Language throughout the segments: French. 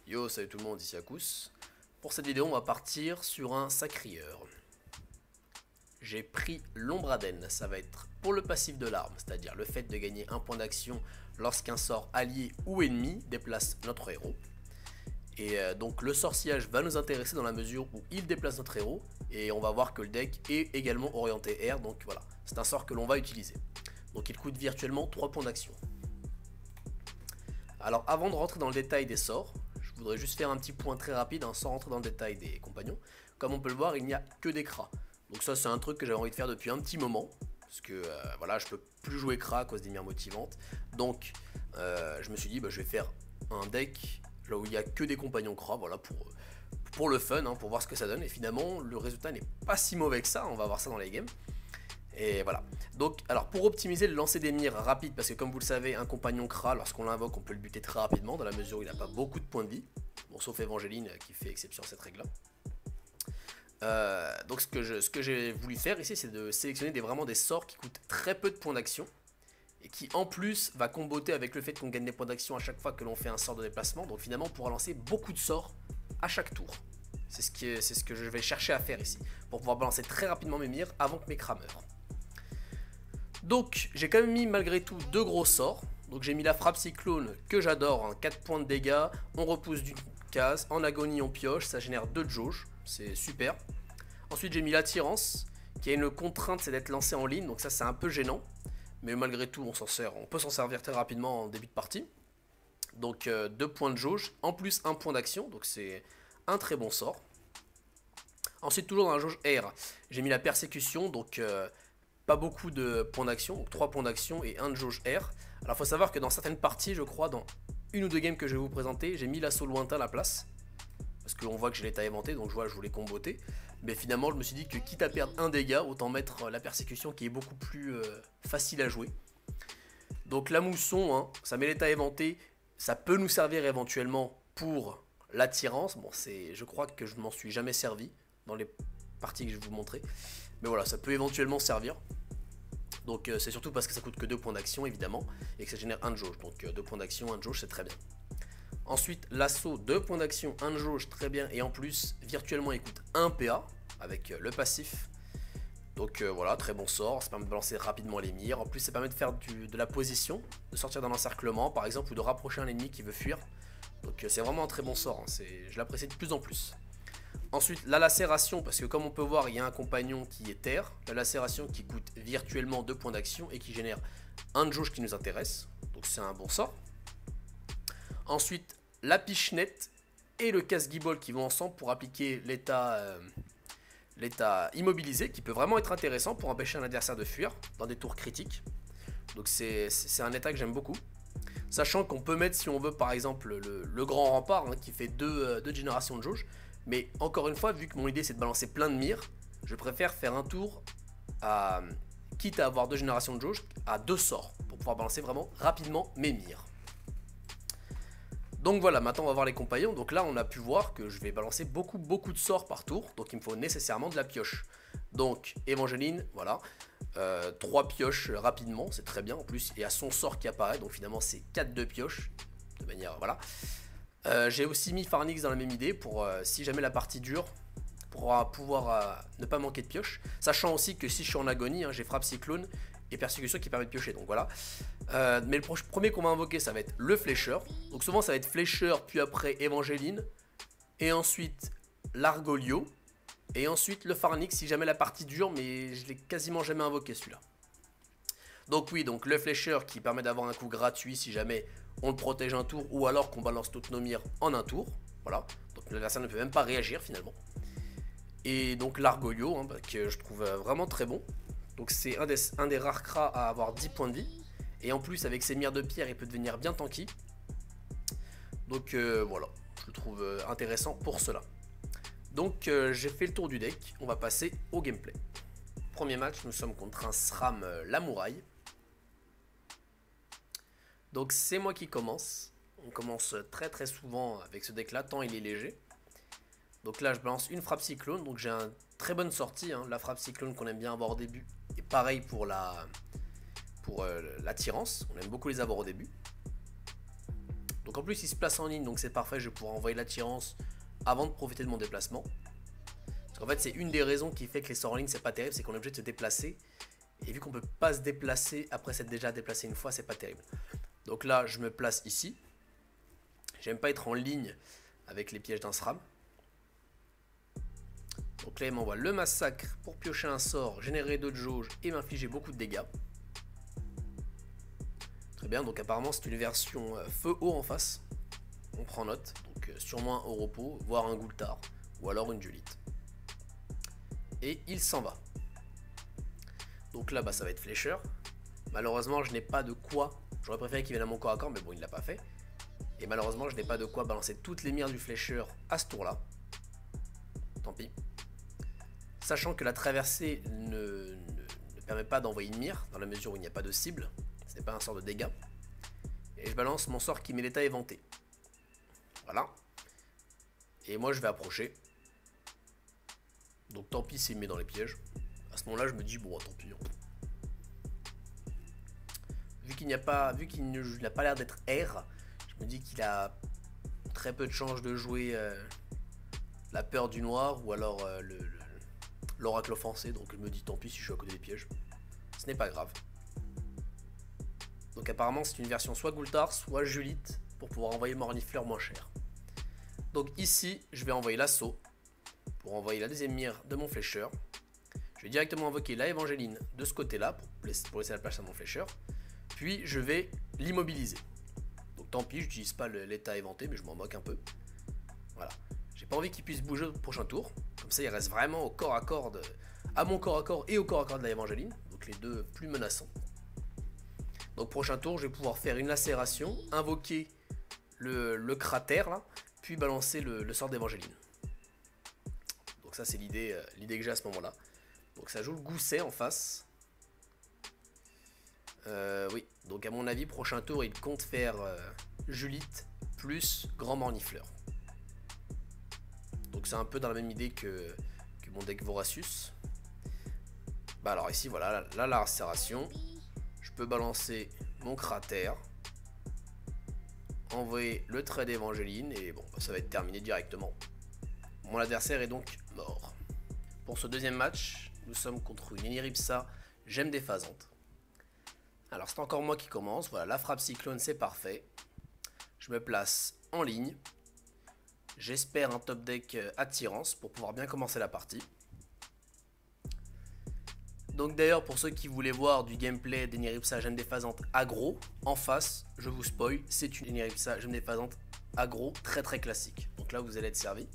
Yo, salut tout le monde, ici Akous. Pour cette vidéo, on va partir sur un sacrieur. J'ai pris l'Ombraden, ça va être pour le passif de l'arme, c'est-à-dire le fait de gagner un point d'action lorsqu'un sort allié ou ennemi déplace notre héros. Et donc le sorciage va nous intéresser dans la mesure où il déplace notre héros, et on va voir que le deck est également orienté air, donc voilà, c'est un sort que l'on va utiliser. Donc il coûte virtuellement 3 points d'action. Alors avant de rentrer dans le détail des sorts, je voudrais juste faire un petit point très rapide sans rentrer dans le détail des compagnons. Comme on peut le voir, il n'y a que des Kra. Donc ça c'est un truc que j'avais envie de faire depuis un petit moment. Parce que voilà, je peux plus jouer Kra à cause des mires motivantes. Donc je me suis dit je vais faire un deck là où il n'y a que des compagnons Kra, voilà, pour le fun, pour voir ce que ça donne. Et finalement le résultat n'est pas si mauvais que ça, on va voir ça dans les games. Et voilà. Donc, alors pour optimiser le lancer des mires rapide, parce que comme vous le savez, un compagnon Kra, lorsqu'on l'invoque, on peut le buter très rapidement, dans la mesure où il n'a pas beaucoup de points de vie. Bon, sauf Évangéline qui fait exception à cette règle-là. Donc, ce que j'ai voulu faire ici, c'est de sélectionner vraiment des sorts qui coûtent très peu de points d'action. Et qui en plus va comboter avec le fait qu'on gagne des points d'action à chaque fois que l'on fait un sort de déplacement. Donc finalement, on pourra lancer beaucoup de sorts à chaque tour. C'est ce que je vais chercher à faire ici, pour pouvoir balancer très rapidement mes mires avant que mes Kra meurent. Donc j'ai quand même mis malgré tout deux gros sorts. Donc j'ai mis la frappe cyclone que j'adore, 4 points de dégâts, on repousse d'une case, en agonie on pioche, ça génère 2 de jauge, c'est super. Ensuite j'ai mis l'attirance, qui a une contrainte, c'est d'être lancé en ligne, donc ça c'est un peu gênant. Mais malgré tout on peut s'en servir très rapidement en début de partie. Donc 2 points de jauge, en plus 1 point d'action, donc c'est un très bon sort. Ensuite toujours dans la jauge R, j'ai mis la persécution, donc pas beaucoup de points d'action, donc 3 points d'action et 1 de jauge R. Alors il faut savoir que dans certaines parties, je crois, dans une ou deux games que je vais vous présenter, j'ai mis l'assaut lointain à la place. Parce qu'on voit que j'ai l'état éventé, donc je voulais comboter. Mais finalement, je me suis dit que quitte à perdre un dégât, autant mettre la persécution qui est beaucoup plus facile à jouer. Donc la mousson, ça met l'état éventé, ça peut nous servir éventuellement pour l'attirance. Bon, je crois que je ne m'en suis jamais servi dans les parties que je vais vous montrer. Mais voilà, ça peut éventuellement servir. Donc c'est surtout parce que ça coûte que 2 points d'action évidemment. Et que ça génère 1 de jauge. Donc 2 points d'action, 1 de jauge, c'est très bien. Ensuite l'assaut, 2 points d'action, 1 de jauge, très bien. Et en plus virtuellement il coûte 1 PA avec le passif. Donc voilà, très bon sort. Ça permet de balancer rapidement les mires. En plus ça permet de faire de la position, de sortir d'un encerclement par exemple, ou de rapprocher un ennemi qui veut fuir. Donc c'est vraiment un très bon sort, je l'apprécie de plus en plus. Ensuite la lacération, parce que comme on peut voir il y a un compagnon qui est terre. La lacération qui coûte virtuellement 2 points d'action et qui génère 1 de jauge qui nous intéresse. Donc c'est un bon sort. Ensuite la pichenette et le casse-guibole qui vont ensemble pour appliquer l'état immobilisé, qui peut vraiment être intéressant pour empêcher un adversaire de fuir dans des tours critiques. Donc c'est un état que j'aime beaucoup. Sachant qu'on peut mettre, si on veut, par exemple le grand rempart qui fait 2 générations de jauge. Mais encore une fois, vu que mon idée c'est de balancer plein de mires, je préfère faire un tour quitte à avoir 2 générations de jauge, à 2 sorts pour pouvoir balancer vraiment rapidement mes mires. Donc voilà, maintenant on va voir les compagnons. Donc là on a pu voir que je vais balancer beaucoup de sorts par tour. Donc il me faut nécessairement de la pioche. Donc Évangéline, voilà, 3 pioches rapidement, c'est très bien. En plus il y a son sort qui apparaît, donc finalement c'est 4 de pioche. De manière, voilà. J'ai aussi mis Pharnix dans la même idée pour si jamais la partie dure, pour pouvoir ne pas manquer de pioche. Sachant aussi que si je suis en agonie, j'ai frappe cyclone et persécution qui permet de piocher, donc voilà. Mais le premier qu'on va invoquer, ça va être le flécheur. Donc souvent ça va être flécheur, puis après Évangéline, et ensuite l'Argolio, et ensuite le Pharnix si jamais la partie dure, mais je l'ai quasiment jamais invoqué celui-là. Donc oui, donc le flécheur qui permet d'avoir un coup gratuit si jamais on le protège un tour, ou alors qu'on balance toutes nos mires en un tour. Voilà, donc l'adversaire ne peut même pas réagir finalement. Et donc l'Argolio, que je trouve vraiment très bon. Donc c'est un des rares Kra à avoir 10 points de vie. Et en plus avec ses mires de pierre il peut devenir bien tanky. Donc voilà, je le trouve intéressant pour cela. Donc j'ai fait le tour du deck, on va passer au gameplay. Premier match, nous sommes contre un SRAM Lamouraï. Donc c'est moi qui commence. On commence très souvent avec ce deck là, tant il est léger. Donc là je balance une frappe cyclone, donc j'ai une très bonne sortie, la frappe cyclone qu'on aime bien avoir au début. Et pareil pour l'attirance, on aime beaucoup les avoir au début. Donc en plus il se place en ligne, donc c'est parfait, je vais pouvoir envoyer l'attirance avant de profiter de mon déplacement. Parce qu'en fait c'est une des raisons qui fait que les sorts en ligne c'est pas terrible, c'est qu'on est obligé de se déplacer. Et vu qu'on peut pas se déplacer après s'être déjà déplacé une fois, c'est pas terrible. Donc là je me place ici. J'aime pas être en ligne avec les pièges d'un SRAM. Donc là il m'envoie le massacre pour piocher un sort, générer 2 de jauge et m'infliger beaucoup de dégâts. Très bien, donc apparemment c'est une version feu haut en face. On prend note, donc sûrement un Oropo, voire un Goultar, ou alors une Julite. Et il s'en va. Donc là ça va être flécheur. Malheureusement je n'ai pas de quoi, j'aurais préféré qu'il vienne à mon corps à corps mais bon il l'a pas fait. Et malheureusement je n'ai pas de quoi balancer toutes les mires du flécheur à ce tour là. Tant pis. Sachant que la traversée ne permet pas d'envoyer une mire, dans la mesure où il n'y a pas de cible. Ce n'est pas un sort de dégâts. Et je balance mon sort qui met l'état éventé. Voilà. Et moi je vais approcher. Donc tant pis s'il me met dans les pièges. À ce moment-là je me dis bon tant pis. Vu qu'il n'a pas l'air d'être R, je me dis qu'il a très peu de chances de jouer la peur du noir ou alors l'oracle offensé. Donc je me dis tant pis si je suis à côté des pièges. Ce n'est pas grave. Donc apparemment c'est une version soit Goultar soit Julite pour pouvoir envoyer Mornifleur moins cher. Donc ici je vais envoyer l'assaut pour envoyer la deuxième mire de mon flécheur. Je vais directement invoquer la Évangéline de ce côté là pour laisser la place à mon flécheur. Puis je vais l'immobiliser. Donc tant pis, je n'utilise pas l'état éventé mais je m'en moque un peu. Voilà. J'ai pas envie qu'il puisse bouger au prochain tour. Comme ça il reste vraiment au corps à corps à mon corps à corps et au corps à corps de la Évangéline. Donc les deux plus menaçants. Donc prochain tour, je vais pouvoir faire une lacération, invoquer le cratère là, puis balancer le sort d'Évangéline. Donc ça c'est l'idée que j'ai à ce moment-là. Donc ça joue le gousset en face. Oui, donc à mon avis, prochain tour, il compte faire Julite plus Grand Mornifleur. Donc c'est un peu dans la même idée que mon deck Voracius. Bah alors ici, voilà, la lacération. Je peux balancer mon cratère, envoyer le trait d'Évangéline et bon, ça va être terminé directement. Mon adversaire est donc mort. Pour ce deuxième match, nous sommes contre une Eniripsa Gemme déphasante. Alors c'est encore moi qui commence, voilà, la frappe cyclone c'est parfait. Je me place en ligne. J'espère un top deck attirance pour pouvoir bien commencer la partie. Donc d'ailleurs pour ceux qui voulaient voir du gameplay d'Eniripsa Gemme déphasante aggro, en face, je vous spoil, c'est une Eniripsa Gemme déphasante aggro très très classique. Donc là vous allez être servi.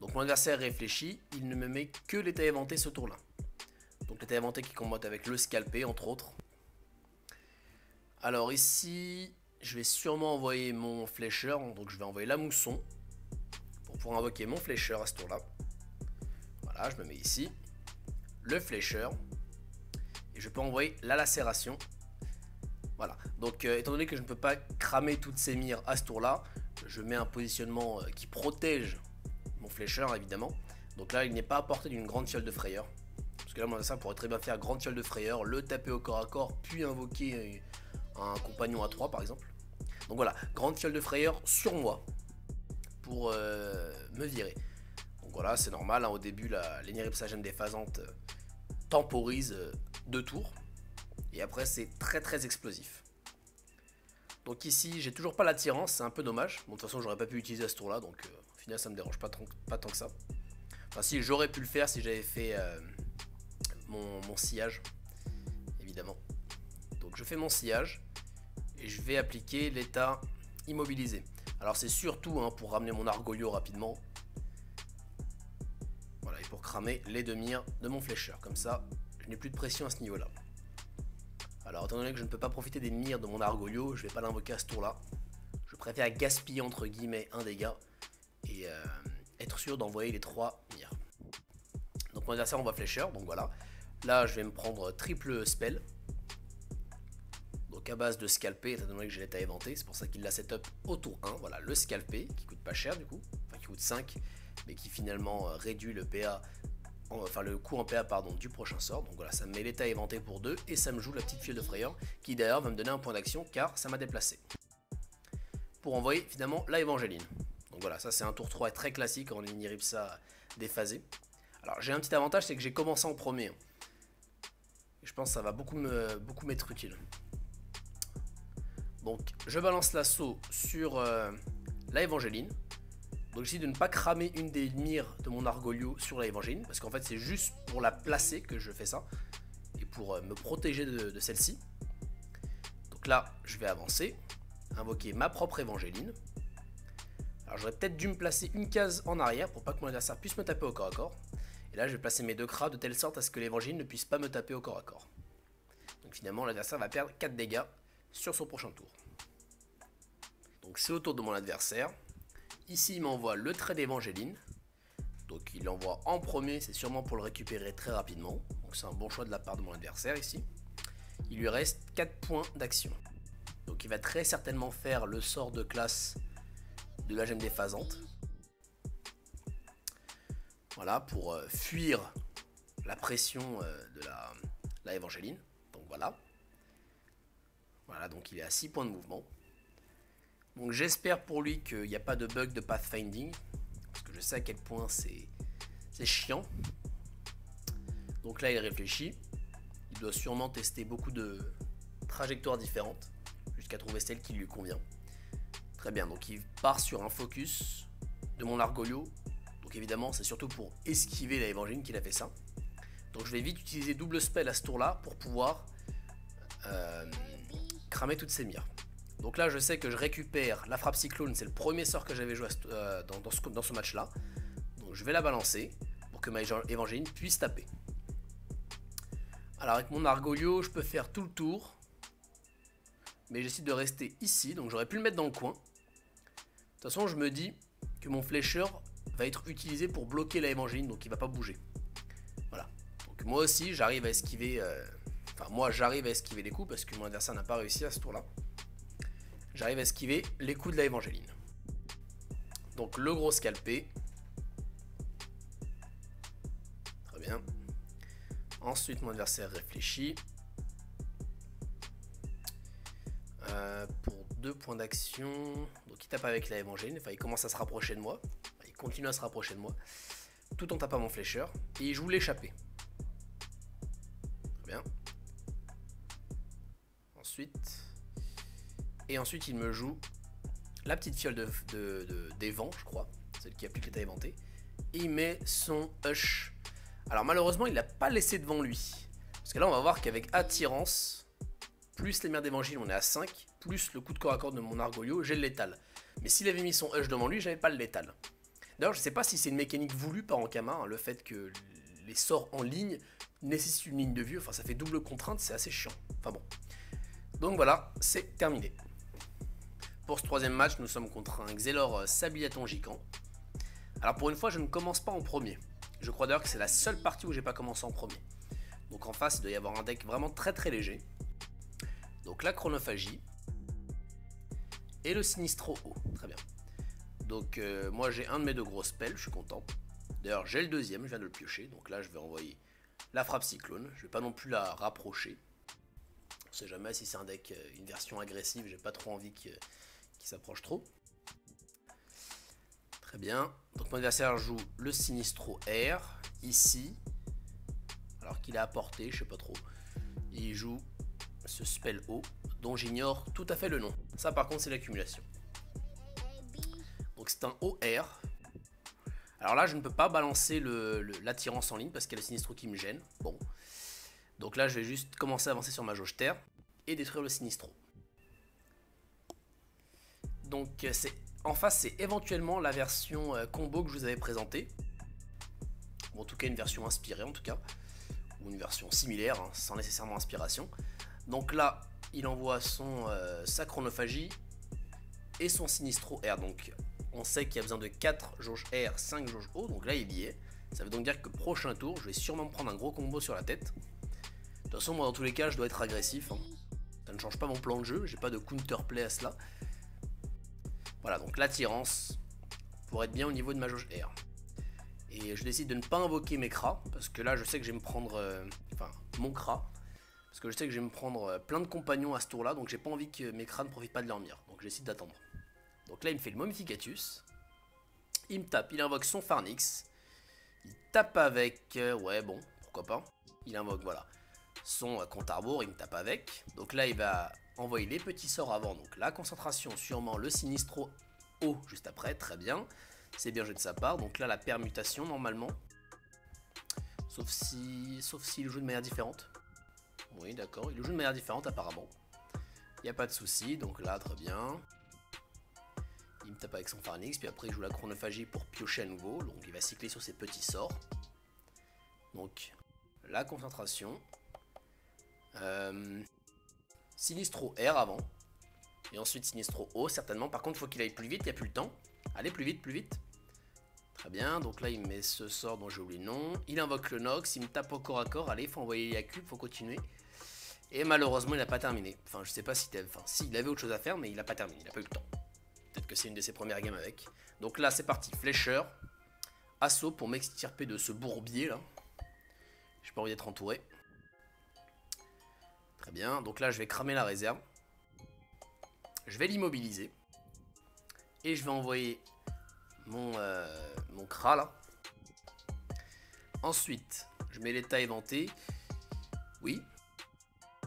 Donc mon adversaire réfléchit, il ne me met que l'état éventé ce tour là. Donc l'état éventé qui combatte avec le scalpé entre autres. Alors ici, je vais sûrement envoyer mon flécheur, donc je vais envoyer la mousson pour pouvoir invoquer mon flécheur à ce tour là. Voilà, je me mets ici, le flécheur, et je peux envoyer la lacération. Voilà, donc étant donné que je ne peux pas cramer toutes ces mires à ce tour là, je mets un positionnement qui protège mon flécheur évidemment. Donc là il n'est pas à portée d'une grande fiole de frayeur. Parce que là mon adversaire pourrait très bien faire grande fiole de frayeur, le taper au corps à corps, puis invoquer un compagnon à 3 par exemple. Donc voilà, grande fiole de frayeur sur moi pour me virer. Donc voilà, c'est normal, hein, au début l'Eniripsa Gemme déphasante temporise 2 tours. Et après c'est très très explosif. Donc ici j'ai toujours pas l'attirance, c'est un peu dommage. Bon de toute façon j'aurais pas pu l'utiliser à ce tour là, donc au final ça me dérange pas tant que ça. Enfin si, j'aurais pu le faire si j'avais fait mon sillage, évidemment. Donc je fais mon sillage et je vais appliquer l'état immobilisé. Alors c'est surtout hein, pour ramener mon Argolio rapidement. Voilà, et pour cramer les deux mires de mon flécheur. Comme ça, je n'ai plus de pression à ce niveau-là. Alors étant donné que je ne peux pas profiter des mires de mon Argolio, je ne vais pas l'invoquer à ce tour-là. Je préfère gaspiller entre guillemets un dégât et être sûr d'envoyer les 3 mires. Donc mon adversaire envoie flécheur, donc voilà. Là je vais me prendre triple spell. Donc à base de scalpé, étant donné que j'ai l'état éventé, c'est pour ça qu'il l'a setup au tour 1. Voilà, le scalpé, qui coûte pas cher du coup, enfin qui coûte 5, mais qui finalement réduit le PA enfin le coût en PA pardon, du prochain sort. Donc voilà, ça me met l'état éventé pour 2 et ça me joue la petite fiole de frayeur qui d'ailleurs va me donner un point d'action car ça m'a déplacé. Pour envoyer finalement la Évangéline. Donc voilà, ça c'est un tour 3 très classique en Iniripsa déphasé. Alors j'ai un petit avantage, c'est que j'ai commencé en premier. Et je pense que ça va beaucoup m'être utile. Donc je balance l'assaut sur la Évangéline. Donc j'essaie de ne pas cramer une des mires de mon Argolio sur la Évangéline, parce qu'en fait c'est juste pour la placer que je fais ça, et pour me protéger de celle-ci. Donc là je vais avancer, invoquer ma propre Évangéline. Alors j'aurais peut-être dû me placer une case en arrière pour pas que mon adversaire puisse me taper au corps à corps. Et là je vais placer mes 2 cras de telle sorte à ce que l'Évangéline ne puisse pas me taper au corps à corps. Donc finalement l'adversaire va perdre 4 dégâts sur son prochain tour. Donc c'est au tour de mon adversaire. Ici il m'envoie le trait d'Évangéline. Donc il l'envoie en premier, c'est sûrement pour le récupérer très rapidement. Donc c'est un bon choix de la part de mon adversaire ici. Il lui reste 4 points d'action. Donc il va très certainement faire le sort de classe de la gemme déphasante. Voilà, pour fuir la pression de la Évangéline. Donc voilà. Voilà, donc il est à 6 points de mouvement. Donc j'espère pour lui qu'il n'y a pas de bug de pathfinding, parce que je sais à quel point c'est chiant. Donc là il réfléchit, il doit sûrement tester beaucoup de trajectoires différentes, jusqu'à trouver celle qui lui convient. Très bien, donc il part sur un focus de mon Argolio, donc évidemment c'est surtout pour esquiver la Évangéline qu'il a fait ça. Donc je vais vite utiliser double spell à ce tour là pour pouvoir cramer toutes ces mires. Donc là je sais que je récupère la frappe cyclone, c'est le premier sort que j'avais joué dans ce match là. Donc je vais la balancer pour que ma Évangéline puisse taper. Alors avec mon Argolio je peux faire tout le tour, mais j'essaie de rester ici, donc j'aurais pu le mettre dans le coin. De toute façon je me dis que mon flécheur va être utilisé pour bloquer la Évangéline, donc il va pas bouger. Voilà, donc moi aussi j'arrive à esquiver, j'arrive à esquiver les coups parce que mon adversaire n'a pas réussi à ce tour là. J'arrive à esquiver les coups de la Évangéline. Donc le gros scalpé. Très bien. Ensuite mon adversaire réfléchit. Pour 2 points d'action. Donc il tape avec la Évangéline. Enfin il commence à se rapprocher de moi. Il continue à se rapprocher de moi. Tout en tapant mon flécheur. Et il joue l'échappée. Très bien. Ensuite il me joue la petite fiole des vents, je crois, celle qui applique l'état éventé, et il met son Hush. Alors malheureusement il l'a pas laissé devant lui, parce que là on va voir qu'avec attirance, plus les mères d'évangile on est à 5, plus le coup de corps à corps de mon Argolio, j'ai le létal. Mais s'il avait mis son Hush devant lui, j'avais pas le létal. D'ailleurs je sais pas si c'est une mécanique voulue par Ankama, hein, le fait que les sorts en ligne nécessitent une ligne de vue, enfin ça fait double contrainte, c'est assez chiant. Enfin bon. Donc voilà, c'est terminé. Pour ce 3ème match, nous sommes contre un Xelor Sabliaton Gicant. Alors pour une fois, je ne commence pas en premier. Je crois d'ailleurs que c'est la seule partie où j'ai pas commencé en premier. Donc en face, il doit y avoir un deck vraiment très léger. Donc la Chronophagie et le Sinistro haut. Très bien. Donc moi j'ai un de mes 2 gros spells, je suis content. D'ailleurs j'ai le 2ème, je viens de le piocher. Donc là je vais envoyer la frappe cyclone. Je vais pas non plus la rapprocher. On sait jamais si c'est un deck, une version agressive, j'ai pas trop envie qu'il s'approche trop. Très bien. Donc mon adversaire joue le Sinistro R ici. Alors qu'il a apporté, je sais pas trop. Il joue ce spell haut dont j'ignore tout à fait le nom. Ça par contre c'est l'accumulation. Donc c'est un OR. Alors là je ne peux pas balancer l'attirance en ligne parce qu'il y a le Sinistro qui me gêne. Bon. Donc là je vais juste commencer à avancer sur ma jauge terre et détruire le Sinistro. Donc en face c'est éventuellement la version combo que je vous avais présentée. Ou en tout cas une version inspirée en tout cas. Ou une version similaire, hein, sans nécessairement inspiration. Donc là il envoie sa Chronophagie et son Sinistro R. Donc on sait qu'il y a besoin de 4 jauges R, 5 jauges O. Donc là il y est. Ça veut donc dire que prochain tour je vais sûrement me prendre un gros combo sur la tête. De toute façon moi dans tous les cas je dois être agressif, hein. Ça ne change pas mon plan de jeu, j'ai pas de counterplay à cela. Voilà, donc l'attirance pour être bien au niveau de ma jauge R. Et je décide de ne pas invoquer mes cras, parce que là je sais que je vais me prendre, enfin mon cra, parce que je sais que je vais me prendre plein de compagnons à ce tour là, donc j'ai pas envie que mes cras ne profitent pas de leur mire, donc je décide d'attendre. Donc là il me fait le Momificatus, il me tape, il invoque son Pharnix, il tape avec, ouais bon, pourquoi pas, il invoque voilà, son compte Arbour, il me tape avec, donc là il va envoyer les petits sorts avant, donc la concentration, sûrement le Sinistro haut juste après, très bien. C'est bien joué de sa part, donc là la permutation normalement. Sauf si il le joue de manière différente. Oui d'accord, il le joue de manière différente apparemment. Il n'y a pas de souci, donc là très bien. Il me tape avec son Pharnix, puis après il joue la chronophagie pour piocher à nouveau. Donc il va cycler sur ses petits sorts. Donc la concentration. Sinistro R avant. Et ensuite Sinistro O certainement. Par contre il faut qu'il aille plus vite, il n'y a plus le temps. Allez plus vite, plus vite. Très bien, donc là il met ce sort dont j'ai oublié le nom. Il invoque le Nox, il me tape au corps à corps. Allez, il faut envoyer Yaku, il faut continuer. Et malheureusement il n'a pas terminé. Enfin je sais pas si il avait autre chose à faire, mais il n'a pas terminé, il n'a pas eu le temps. Peut-être que c'est une de ses premières games avec. Donc là c'est parti, flècheur. Assaut pour m'extirper de ce bourbier là. J'ai pas envie d'être entouré. Très bien, donc là je vais cramer la réserve. Je vais l'immobiliser. Et je vais envoyer mon Kra là. Ensuite, je mets l'état éventé. Oui.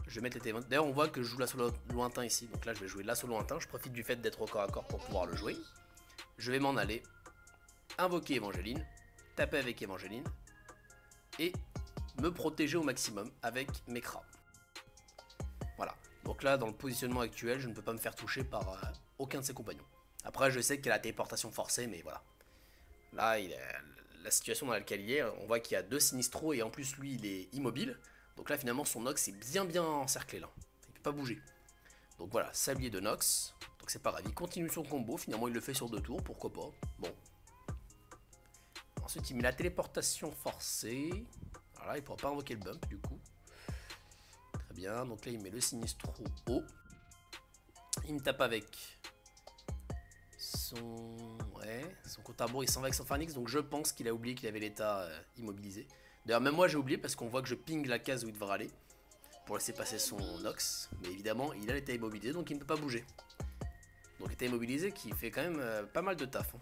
Je vais mettre l'état éventé. D'ailleurs, on voit que je joue l'assaut lointain ici. Donc là, je vais jouer l'assaut lointain. Je profite du fait d'être au corps à corps pour pouvoir le jouer. Je vais m'en aller. Invoquer Évangéline. Taper avec Évangéline. Et me protéger au maximum avec mes Kra. Voilà. Donc là, dans le positionnement actuel, je ne peux pas me faire toucher par aucun de ses compagnons. Après, je sais qu'il y a la téléportation forcée, mais voilà. Là, la situation dans laquelle il est, on voit qu'il y a 2 Sinistros et en plus, lui, il est immobile. Donc là, finalement, son Nox est bien encerclé, là. Il ne peut pas bouger. Donc voilà, sablier de Nox. Donc c'est pas grave, il continue son combo. Finalement, il le fait sur 2 tours, pourquoi pas. Bon. Ensuite, il met la téléportation forcée. Voilà, il ne pourra pas invoquer le bump, du coup. Très bien, donc là, il met le Sinistro haut. Il me tape avec... son compte à rebours, il s'en va avec son Pharnix, donc je pense qu'il a oublié qu'il avait l'état immobilisé. D'ailleurs, même moi j'ai oublié parce qu'on voit que je ping la case où il devra aller pour laisser passer son Nox. Mais évidemment, il a l'état immobilisé, donc il ne peut pas bouger. Donc l'état immobilisé qui fait quand même pas mal de taf. Hein.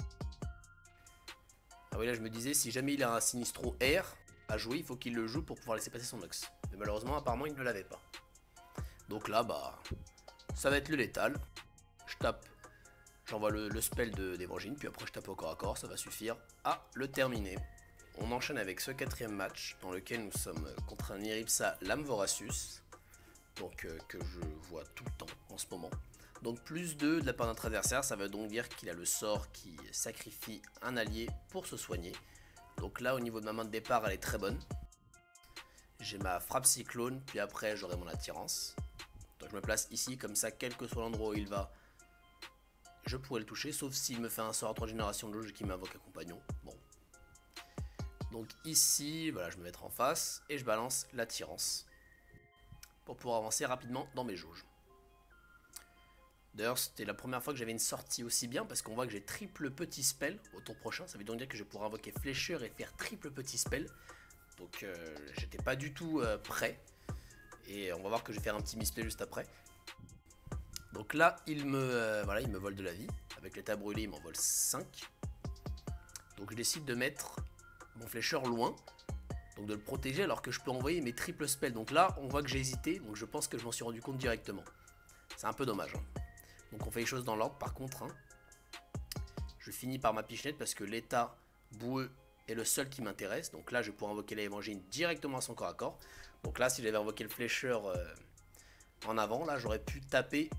Ah oui, là je me disais, si jamais il a un Sinistro R à jouer, il faut qu'il le joue pour pouvoir laisser passer son Nox. Mais malheureusement, apparemment, il ne l'avait pas. Donc là, bah, ça va être le létal. Je tape. J'envoie le spell d'Évangéline, puis après je tape au corps à corps, ça va suffire à le terminer. On enchaîne avec ce 4ème match, dans lequel nous sommes contre un Iripsa Lame Voracius, donc que je vois tout le temps en ce moment. Donc plus 2 de la part de notre adversaire, ça veut donc dire qu'il a le sort qui sacrifie un allié pour se soigner. Donc là au niveau de ma main de départ, elle est très bonne. J'ai ma frappe cyclone, puis après j'aurai mon attirance. Donc je me place ici, comme ça, quel que soit l'endroit où il va, je pourrais le toucher, sauf s'il me fait un sort à 3 générations de jauge qui m'invoque un compagnon. Bon. Donc ici, voilà, je me mettrai en face et je balance l'attirance pour pouvoir avancer rapidement dans mes jauges. D'ailleurs, c'était la première fois que j'avais une sortie aussi bien parce qu'on voit que j'ai triple petit spell au tour prochain. Ça veut donc dire que je vais pouvoir invoquer flécheur et faire triple petit spell. Donc j'étais pas du tout prêt. Et on va voir que je vais faire un petit misplay juste après. Donc là, il me vole de la vie. Avec l'état brûlé, il m'en vole 5. Donc je décide de mettre mon flécheur loin. Donc de le protéger alors que je peux envoyer mes triples spells. Donc là, on voit que j'ai hésité. Donc je pense que je m'en suis rendu compte directement. C'est un peu dommage. Hein. Donc on fait les choses dans l'ordre par contre. Hein. Je finis par ma pichenette parce que l'état boueux est le seul qui m'intéresse. Donc là, je vais pouvoir invoquer l'Évangéline directement à son corps à corps. Donc là, si j'avais invoqué le flécheur en avant, là, j'aurais pu taper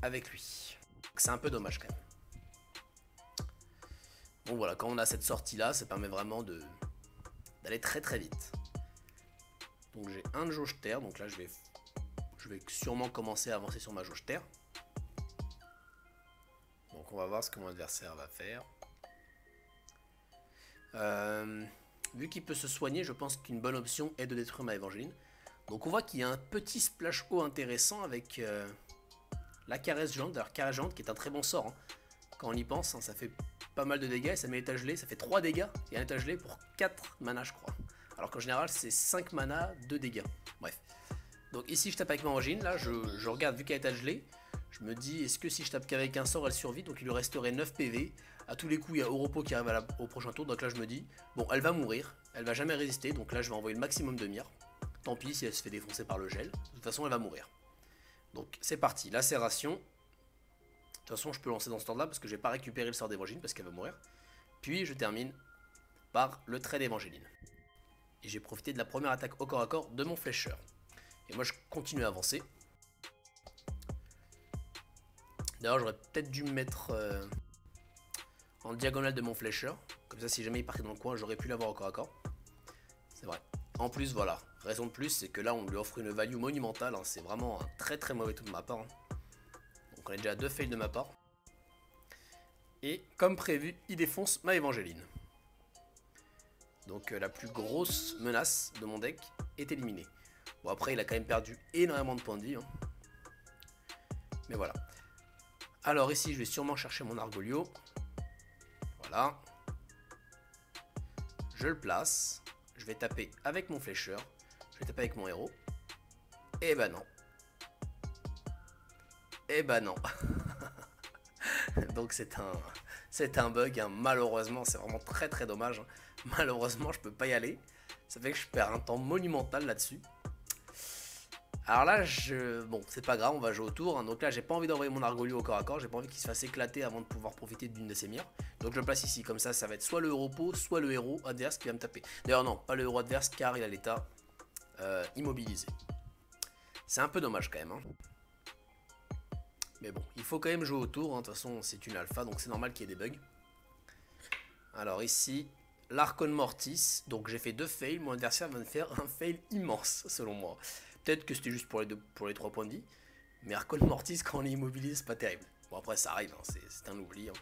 avec lui. C'est un peu dommage quand même. Donc voilà, quand on a cette sortie là, ça permet vraiment d'aller très très vite. Donc j'ai un de jauge terre, donc là je vais sûrement commencer à avancer sur ma jauge terre. Donc on va voir ce que mon adversaire va faire. Vu qu'il peut se soigner, je pense qu'une bonne option est de détruire ma Évangéline. Donc on voit qu'il y a un petit splash haut intéressant avec la caresse géante. D'ailleurs caresse géante qui est un très bon sort. Hein. Quand on y pense, hein, ça fait pas mal de dégâts et ça met l'état gelé. Ça fait 3 dégâts et un état gelé pour 4 mana je crois. Alors qu'en général c'est 5 mana, 2 dégâts. Bref. Donc ici je tape avec ma origine, là je regarde vu qu'elle est état gelé. Je me dis est-ce que si je tape qu'avec un sort elle survit, donc il lui resterait 9 PV. À tous les coups il y a Oropo qui arrive au prochain tour, donc là je me dis bon elle va mourir, elle va jamais résister, donc là je vais envoyer le maximum de mire. Tant pis si elle se fait défoncer par le gel, de toute façon elle va mourir. Donc c'est parti, lacération. De toute façon je peux lancer dans ce temps là parce que je vais pas récupérer le sort d'Évangéline parce qu'elle va mourir. Puis je termine par le trait d'Évangéline. Et j'ai profité de la première attaque au corps à corps de mon flécheur. Et moi je continue à avancer. D'ailleurs j'aurais peut-être dû me mettre en diagonale de mon flécheur. Comme ça si jamais il partait dans le coin j'aurais pu l'avoir au corps à corps. C'est vrai. En plus voilà, raison de plus c'est que là on lui offre une value monumentale. Hein. C'est vraiment un très très mauvais tout de ma part. Hein. Donc on est déjà à 2 fails de ma part. Et comme prévu il défonce ma Évangéline. Donc la plus grosse menace de mon deck est éliminée. Bon après il a quand même perdu énormément de points de vie. Hein. Mais voilà. Alors ici je vais sûrement chercher mon Argolio. Voilà. Je le place. Je vais taper avec mon flécheur. Je vais taper avec mon héros. Et bah non. Et bah non. Donc c'est un bug. Hein. Malheureusement c'est vraiment très très dommage. Hein. Malheureusement je peux pas y aller. Ça fait que je perds un temps monumental là-dessus. Alors là, bon, c'est pas grave, on va jouer au tour. Hein. Donc là, j'ai pas envie d'envoyer mon Argolio au corps à corps. J'ai pas envie qu'il se fasse éclater avant de pouvoir profiter d'une de ses mires. Donc je le place ici, comme ça va être soit le Oropo, soit le héros adverse qui va me taper. D'ailleurs non, pas le héros adverse car il a l'état immobilisé. C'est un peu dommage quand même. Hein. Mais bon, il faut quand même jouer au tour. Hein. De toute façon, c'est une alpha, donc c'est normal qu'il y ait des bugs. Alors ici, l'Archon Mortis. Donc j'ai fait 2 fails. Mon adversaire va me faire un fail immense, selon moi. Peut-être que c'était juste pour les 3 points de vie. Mais Archon Mortis, quand on est immobilisé, c'est pas terrible. Bon, après, ça arrive. Hein. C'est un oubli. Hein.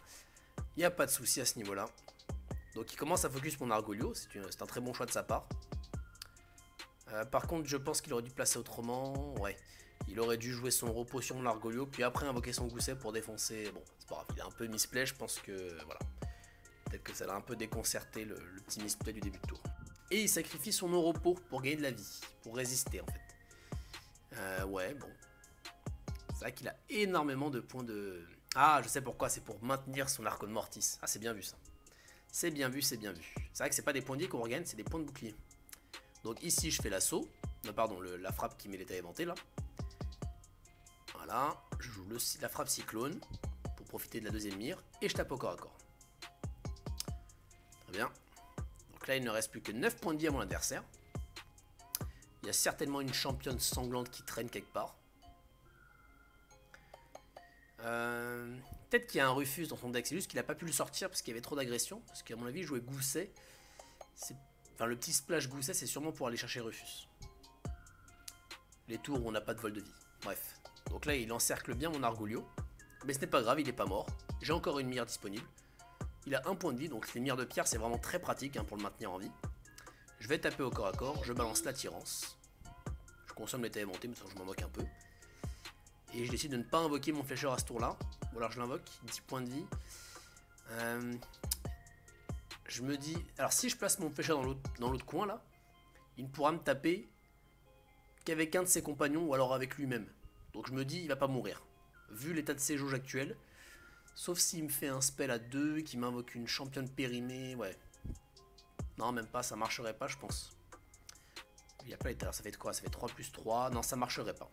Il n'y a pas de souci à ce niveau-là. Donc il commence à focus mon Argolio. C'est un très bon choix de sa part. Par contre, je pense qu'il aurait dû placer autrement. Ouais. Il aurait dû jouer son repos sur mon Argolio. Puis après invoquer son gousset pour défoncer. Bon, c'est pas grave. Il a un peu misplay. Je pense que... Voilà. Peut-être que ça l'a un peu déconcerté le petit misplay du début de tour. Et il sacrifie son repos pour gagner de la vie. Pour résister en fait. Ouais, bon. C'est vrai qu'il a énormément de points de... Ah, je sais pourquoi, c'est pour maintenir son Archon Mortis. Ah, c'est bien vu ça. C'est bien vu, c'est bien vu. C'est vrai que c'est pas des points de vie qu'on regagne, c'est des points de bouclier. Donc ici, je fais l'assaut. Non, pardon, la frappe qui met l'état éventé là. Voilà, je joue la frappe cyclone pour profiter de la deuxième mire. Et je tape au corps à corps. Très bien. Donc là, il ne reste plus que 9 points de vie à mon adversaire. Il y a certainement une championne sanglante qui traîne quelque part. Peut-être qu'il y a un Rufus dans son deck. C'est juste qu'il n'a pas pu le sortir parce qu'il y avait trop d'agression. Parce qu'à mon avis, il jouait Gousset. Enfin, le petit splash Gousset, c'est sûrement pour aller chercher Rufus. Les tours où on n'a pas de vol de vie. Bref. Donc là, il encercle bien mon Argolio. Mais ce n'est pas grave, il n'est pas mort. J'ai encore une mire disponible. Il a un point de vie. Donc les mires de pierre, c'est vraiment très pratique hein, pour le maintenir en vie. Je vais taper au corps à corps, je balance l'attirance. Je consomme l'état éventé, mais ça je m'en moque un peu. Et je décide de ne pas invoquer mon flécheur à ce tour-là. Ou alors je l'invoque, 10 points de vie. Je me dis... Alors si je place mon flécheur dans l'autre coin là, il ne pourra me taper qu'avec un de ses compagnons ou alors avec lui-même. Donc je me dis, il va pas mourir. Vu l'état de ses jauges actuelles. Sauf s'il me fait un spell à 2, qui m'invoque une championne périmée, ouais. Non, même pas, ça marcherait pas, je pense. Il n'y a pas l'état, alors ça fait quoi? Ça fait 3 plus 3, non, ça marcherait pas.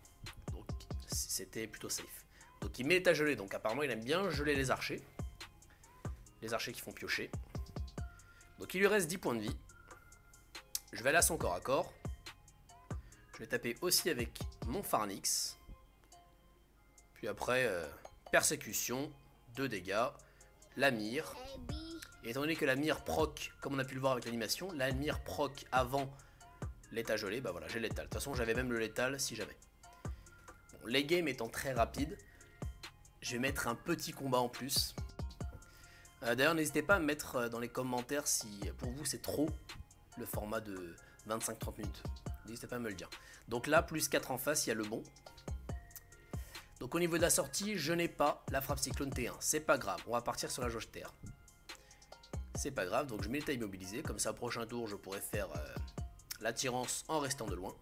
Donc, c'était plutôt safe. Donc, il met l'état gelé, donc apparemment, il aime bien geler les archers. Les archers qui font piocher. Donc, il lui reste 10 points de vie. Je vais aller à son corps à corps. Je vais taper aussi avec mon Pharnix. Puis après, persécution, 2 dégâts, la mire. Et étant donné que la mire proc, comme on a pu le voir avec l'animation, la mire proc avant l'état gelé, bah voilà, j'ai l'étal. De toute façon, j'avais même le létal si jamais. Bon, les games étant très rapides, je vais mettre un petit combat en plus. D'ailleurs, n'hésitez pas à me mettre dans les commentaires si pour vous c'est trop le format de 25-30 minutes. N'hésitez pas à me le dire. Donc là, plus 4 en face, il y a le bon. Donc au niveau de la sortie, je n'ai pas la frappe cyclone T1. C'est pas grave, on va partir sur la jauge terre. C'est pas grave, donc je mets l'état immobilisé. Comme ça, au prochain tour, je pourrais faire l'attirance en restant de loin.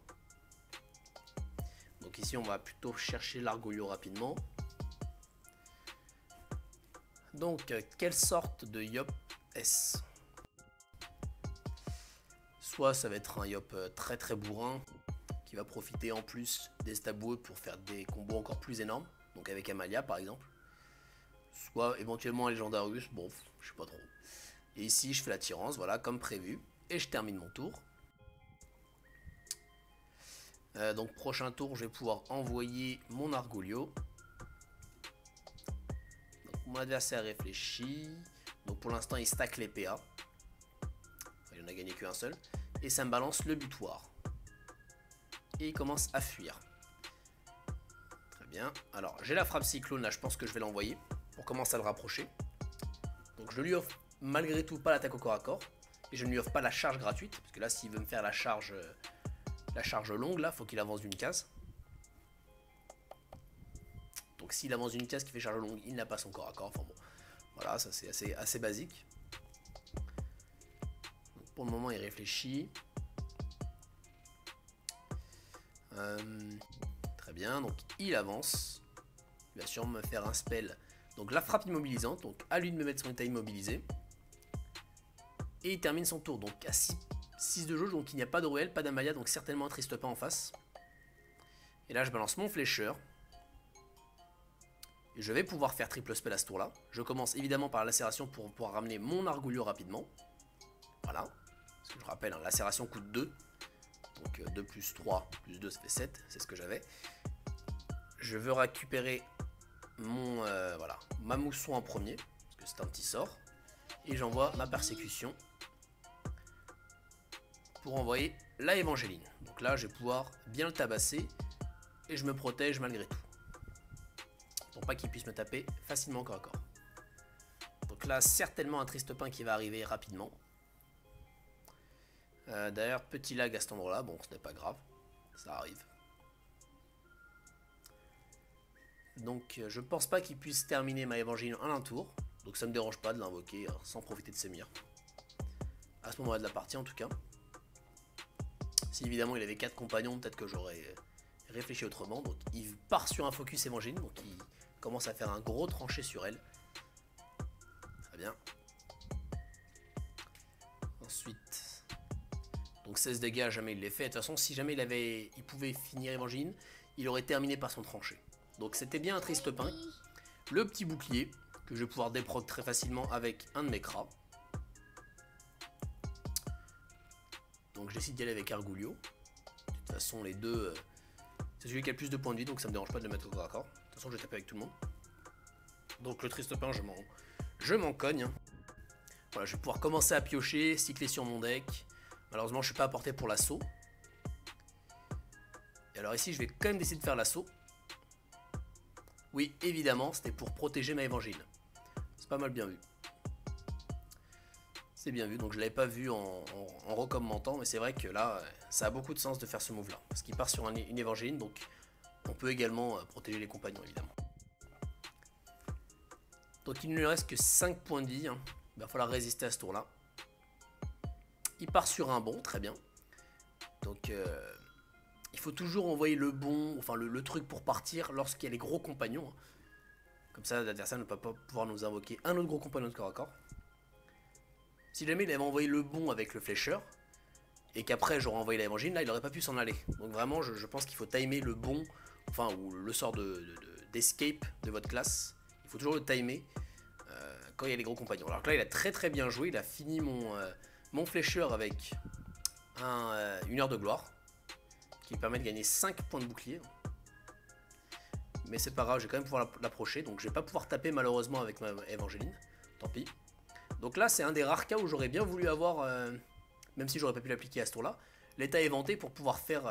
Donc ici, on va plutôt chercher l'Argolio rapidement. Donc, quelle sorte de Yop est-ce? Soit ça va être un Yop très très bourrin, qui va profiter en plus des staboueux pour faire des combos encore plus énormes. Donc avec Amalia par exemple. Soit éventuellement un Légendarius, bon, je sais pas trop. Et ici, je fais l'attirance, voilà, comme prévu. Et je termine mon tour. Donc prochain tour, je vais pouvoir envoyer mon Argolio. Donc mon adversaire réfléchit. Donc pour l'instant, il stack les PA. Enfin, il en a gagné qu'un seul. Et ça me balance le butoir. Et il commence à fuir. Très bien. Alors, j'ai la frappe cyclone, là, je pense que je vais l'envoyer. Pour commencer à le rapprocher. Donc je lui offre malgré tout pas l'attaque au corps à corps. Et je ne lui offre pas la charge gratuite. Parce que là, s'il veut me faire la charge longue, là, faut qu'il avance d'une case. Donc s'il avance d'une case qui fait charge longue, il n'a pas son corps à corps. Enfin bon, voilà, ça c'est assez basique. Donc, pour le moment, il réfléchit. Très bien, donc il avance. Il va sûrement me faire un spell. Donc la frappe immobilisante, donc à lui de me mettre son état immobilisé. Et il termine son tour, donc à 6 de jauge, donc il n'y a pas de Ruelle, pas d'Amalia, donc certainement un triste pas en face. Et là je balance mon flécheur. Et je vais pouvoir faire triple spell à ce tour là. Je commence évidemment par la lacération pour pouvoir ramener mon Argolio rapidement. Voilà. Parce que je rappelle, hein, lacération coûte 2. Donc 2 plus 3 plus 2 ça fait 7, c'est ce que j'avais. Je veux récupérer mon voilà, ma mousson en premier, parce que c'est un petit sort. Et j'envoie ma persécution pour envoyer la Évangéline. Donc là je vais pouvoir bien le tabasser et je me protège malgré tout. Pour pas qu'il puisse me taper facilement corps à corps. Donc là certainement un triste pain qui va arriver rapidement. D'ailleurs petit lag à cet endroit là, bon ce n'est pas grave, ça arrive. Donc je pense pas qu'il puisse terminer ma Évangéline en un tour. Donc ça me dérange pas de l'invoquer hein, sans profiter de ses mires. À ce moment-là de la partie en tout cas. Si évidemment il avait 4 compagnons, peut-être que j'aurais réfléchi autrement. Donc il part sur un focus Évangéline, donc il commence à faire un gros tranché sur elle. Très bien. Ensuite, donc 16 dégâts, jamais il les fait. De toute façon, si jamais il pouvait finir Évangéline, il aurait terminé par son tranché. Donc c'était bien un triste pain. Le petit bouclier, que je vais pouvoir déproc très facilement avec un de mes cras. Donc je décide d'y aller avec Argolio. De toute façon, les deux, c'est celui qui a le plus de points de vie, donc ça me dérange pas de le mettre au corps à corps. De toute façon, je vais taper avec tout le monde. Donc le triste pain, je m'en cogne. Voilà, je vais pouvoir commencer à piocher, cycler sur mon deck. Malheureusement, je ne suis pas à portée pour l'assaut. Et alors ici, je vais quand même décider de faire l'assaut. Oui, évidemment, c'était pour protéger ma Évangéline. C'est pas mal bien vu. C'est bien vu, donc je l'avais pas vu en recommentant, mais c'est vrai que là, ça a beaucoup de sens de faire ce move là. Parce qu'il part sur une Évangéline, donc on peut également protéger les compagnons, évidemment. Donc il ne lui reste que 5 points de vie, hein. Il va falloir résister à ce tour là. Il part sur un bon, très bien. Donc il faut toujours envoyer le bon, enfin le truc pour partir lorsqu'il y a les gros compagnons. Hein. Comme ça l'adversaire ne peut pas pouvoir nous invoquer un autre gros compagnon de corps à corps. Si jamais il avait envoyé le bon avec le flécheur, et qu'après j'aurais envoyé la Évangéline, là il n'aurait pas pu s'en aller. Donc vraiment je pense qu'il faut timer le bon, enfin ou le sort d'escape de votre classe. Il faut toujours le timer quand il y a les gros compagnons. Alors que là il a très bien joué, il a fini mon flécheur avec une heure de gloire, qui lui permet de gagner 5 points de bouclier. Mais c'est pas grave, je vais quand même pouvoir l'approcher, donc je vais pas pouvoir taper malheureusement avec ma Évangéline, tant pis. Donc là c'est un des rares cas où j'aurais bien voulu avoir, même si j'aurais pas pu l'appliquer à ce tour là, l'état éventé pour pouvoir faire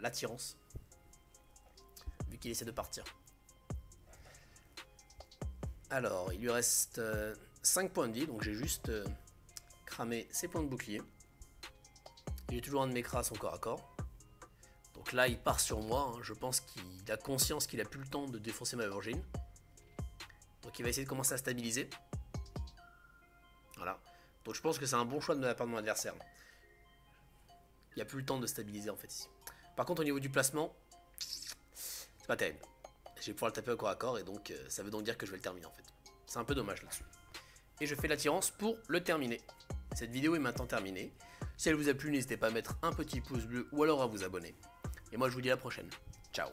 l'attirance, vu qu'il essaie de partir. Alors il lui reste 5 points de vie, donc j'ai juste cramé ses points de bouclier. Il est toujours un de mes cras à son corps à corps. Donc là il part sur moi, hein. Je pense qu'il a conscience qu'il a plus le temps de défoncer ma Évangéline. Donc il va essayer de commencer à stabiliser. Voilà. Donc je pense que c'est un bon choix de la part de mon adversaire. Il n'y a plus le temps de stabiliser en fait ici. Par contre au niveau du placement, c'est pas terrible. Je vais pouvoir le taper au corps à corps et donc ça veut donc dire que je vais le terminer en fait. C'est un peu dommage là-dessus. Et je fais l'attirance pour le terminer. Cette vidéo est maintenant terminée. Si elle vous a plu, n'hésitez pas à mettre un petit pouce bleu ou alors à vous abonner. Et moi je vous dis à la prochaine. Ciao.